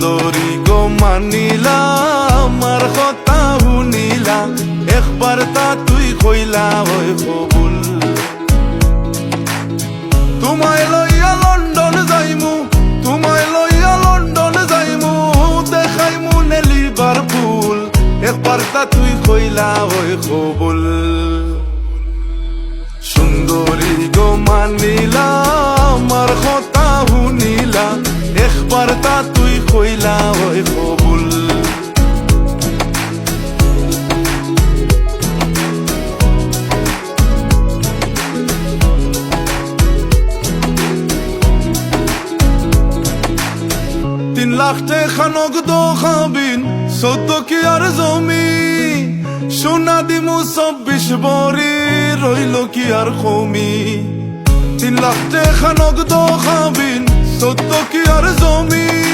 সুন্দরী গো মানিলা আমার কথা শুনিলা একবার তা তুই কইলা ওই কবুল তোমায় লইয়া লন্ডন যাইমু তোমায় লইয়া লন্ডন যাইমু দেখাইমু নেলিবার ফুল একবার তা তুই কইলা ওই কবুল সুন্দরী গো মানিলা আমার কথা শুনিলা একবার তা তুই কইলা ওই কবুল তিন লাখ টাকা নগদ খাবিন 14 কি আর জমি সোনা দিমু 24 ভরি রইল কি আর কমি 3 লাখ টাকা নগদ খাবিন 14 কি আর জমি